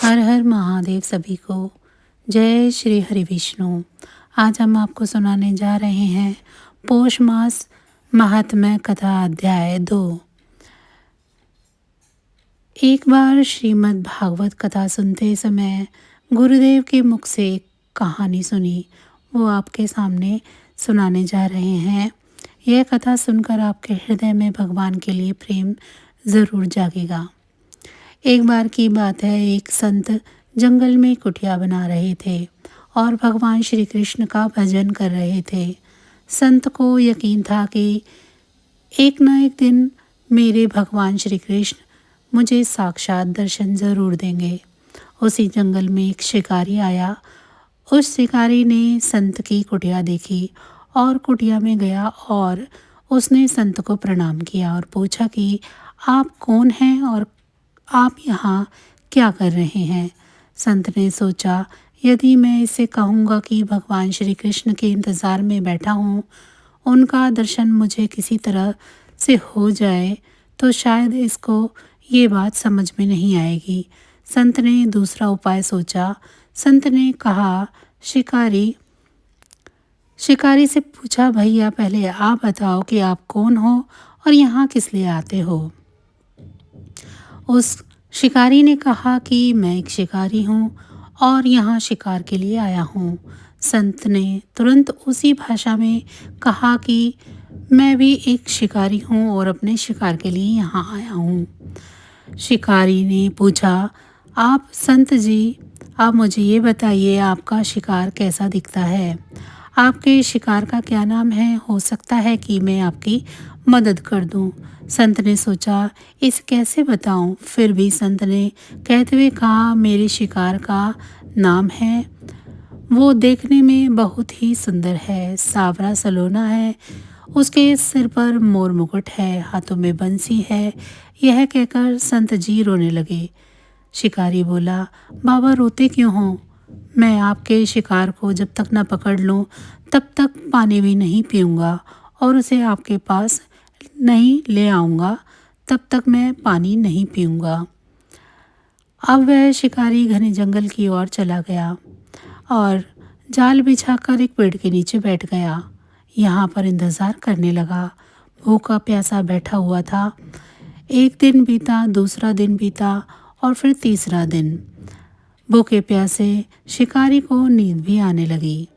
हर हर महादेव सभी को। जय श्री हरि विष्णु। आज हम आपको सुनाने जा रहे हैं पौष मास महात्म्य कथा अध्याय 2। एक बार श्रीमद् भागवत कथा सुनते समय गुरुदेव के मुख से एक कहानी सुनी, वो आपके सामने सुनाने जा रहे हैं। यह कथा सुनकर आपके हृदय में भगवान के लिए प्रेम ज़रूर जागेगा। एक बार की बात है, एक संत जंगल में कुटिया बना रहे थे और भगवान श्री कृष्ण का भजन कर रहे थे। संत को यकीन था कि एक न एक दिन मेरे भगवान श्री कृष्ण मुझे साक्षात दर्शन ज़रूर देंगे। उसी जंगल में एक शिकारी आया। उस शिकारी ने संत की कुटिया देखी और कुटिया में गया और उसने संत को प्रणाम किया और पूछा कि आप कौन हैं और आप यहाँ क्या कर रहे हैं। संत ने सोचा, यदि मैं इसे कहूँगा कि भगवान श्री कृष्ण के इंतज़ार में बैठा हूँ, उनका दर्शन मुझे किसी तरह से हो जाए तो शायद इसको ये बात समझ में नहीं आएगी। संत ने दूसरा उपाय सोचा। संत ने कहा, शिकारी से पूछा, भैया पहले आप बताओ कि आप कौन हो और यहाँ किस लिए आते हो। उस शिकारी ने कहा कि मैं एक शिकारी हूँ और यहाँ शिकार के लिए आया हूँ। संत ने तुरंत उसी भाषा में कहा कि मैं भी एक शिकारी हूँ और अपने शिकार के लिए यहाँ आया हूँ। शिकारी ने पूछा, आप संत जी, आप मुझे ये बताइए, आपका शिकार कैसा दिखता है, आपके शिकार का क्या नाम है, हो सकता है कि मैं आपकी मदद कर दूं। संत ने सोचा, इसे कैसे बताऊं। फिर भी संत ने कहते हुए कहा, मेरे शिकार का नाम है, वो देखने में बहुत ही सुंदर है, सांवरा सलोना है, उसके सिर पर मोर मुकुट है, हाथों में बंसी है। यह कहकर संत जी रोने लगे। शिकारी बोला, बाबा रोते क्यों हो? मैं आपके शिकार को जब तक न पकड़ लूं तब तक पानी भी नहीं पीऊँगा और उसे आपके पास नहीं ले आऊँगा तब तक मैं पानी नहीं पीऊँगा। अब वह शिकारी घने जंगल की ओर चला गया और जाल बिछाकर एक पेड़ के नीचे बैठ गया। यहाँ पर इंतज़ार करने लगा। भूखा प्यासा बैठा हुआ था। एक दिन बीता, दूसरा दिन बीता और फिर तीसरा दिन। भूखे प्यासे शिकारी को नींद भी आने लगी।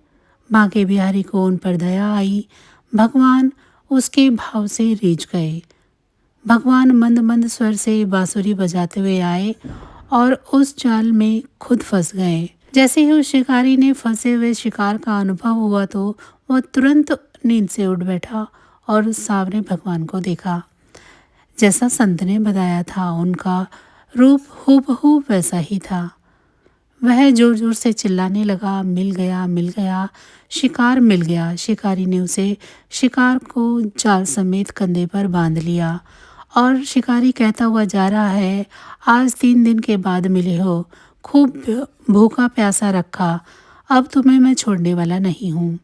बांके बिहारी को उन पर दया आई। भगवान उसके भाव से रीझ गए। भगवान मंद मंद स्वर से बांसुरी बजाते हुए आए और उस जाल में खुद फंस गए। जैसे ही उस शिकारी ने फंसे हुए शिकार का अनुभव हुआ तो वह तुरंत नींद से उठ बैठा और सांवरे भगवान को देखा। जैसा संत ने बताया था, उनका रूप हूबहू वैसा ही था। वह जोर जोर से चिल्लाने लगा, मिल गया, मिल गया, शिकार मिल गया। शिकारी ने उसे शिकार को जाल समेत कंधे पर बांध लिया और शिकारी कहता हुआ जा रहा है, आज 3 दिन के बाद मिले हो, खूब भूखा प्यासा रखा, अब तुम्हें मैं छोड़ने वाला नहीं हूँ।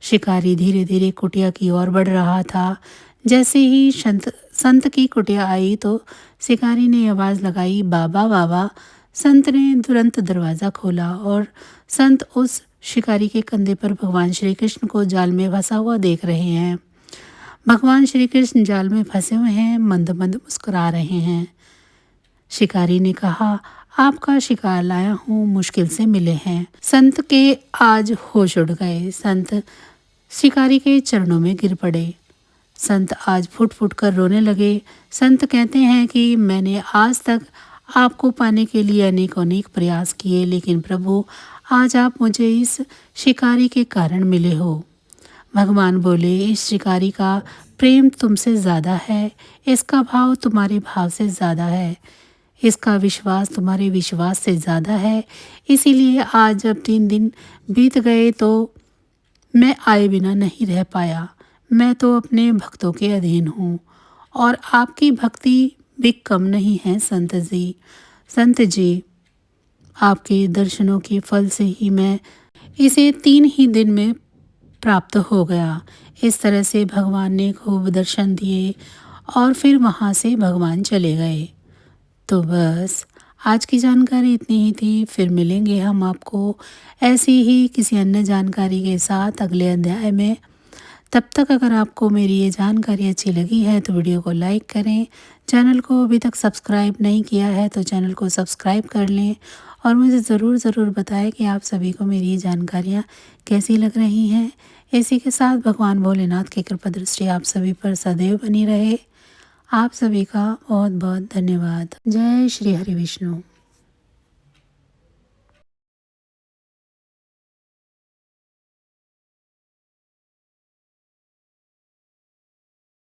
शिकारी धीरे धीरे कुटिया की ओर बढ़ रहा था। जैसे ही संत की कुटिया आई तो शिकारी ने आवाज़ लगाई, बाबा बाबा। संत ने तुरंत दरवाज़ा खोला और संत उस शिकारी के कंधे पर भगवान श्री कृष्ण को जाल में फंसा हुआ देख रहे हैं। भगवान श्री कृष्ण जाल में फंसे हुए हैं, मंद मंद मुस्कुरा रहे हैं। शिकारी ने कहा, आपका शिकार लाया हूँ, मुश्किल से मिले हैं। संत के आज होश उड़ गए। संत शिकारी के चरणों में गिर पड़े। संत आज फुट फुट कर रोने लगे। संत कहते हैं कि मैंने आज तक आपको पाने के लिए अनेक अनेक प्रयास किए, लेकिन प्रभु आज आप मुझे इस शिकारी के कारण मिले हो। भगवान बोले, इस शिकारी का प्रेम तुमसे ज़्यादा है, इसका भाव तुम्हारे भाव से ज़्यादा है, इसका विश्वास तुम्हारे विश्वास से ज़्यादा है। इसीलिए आज जब 3 दिन बीत गए तो मैं आए बिना नहीं रह पाया। मैं तो अपने भक्तों के अधीन हूँ और आपकी भक्ति भी कम नहीं है संत जी। संत जी, आपके दर्शनों के फल से ही मैं इसे 3 ही दिन में प्राप्त हो गया। इस तरह से भगवान ने खूब दर्शन दिए और फिर वहाँ से भगवान चले गए। तो बस आज की जानकारी इतनी ही थी। फिर मिलेंगे हम आपको ऐसी ही किसी अन्य जानकारी के साथ अगले अध्याय में। तब तक अगर आपको मेरी ये जानकारी अच्छी लगी है तो वीडियो को लाइक करें। चैनल को अभी तक सब्सक्राइब नहीं किया है तो चैनल को सब्सक्राइब कर लें और मुझे ज़रूर बताएं कि आप सभी को मेरी ये जानकारियाँ कैसी लग रही हैं। इसी के साथ भगवान भोलेनाथ की कृपा दृष्टि आप सभी पर सदैव बनी रहे। आप सभी का बहुत बहुत धन्यवाद। जय श्री हरि विष्णु।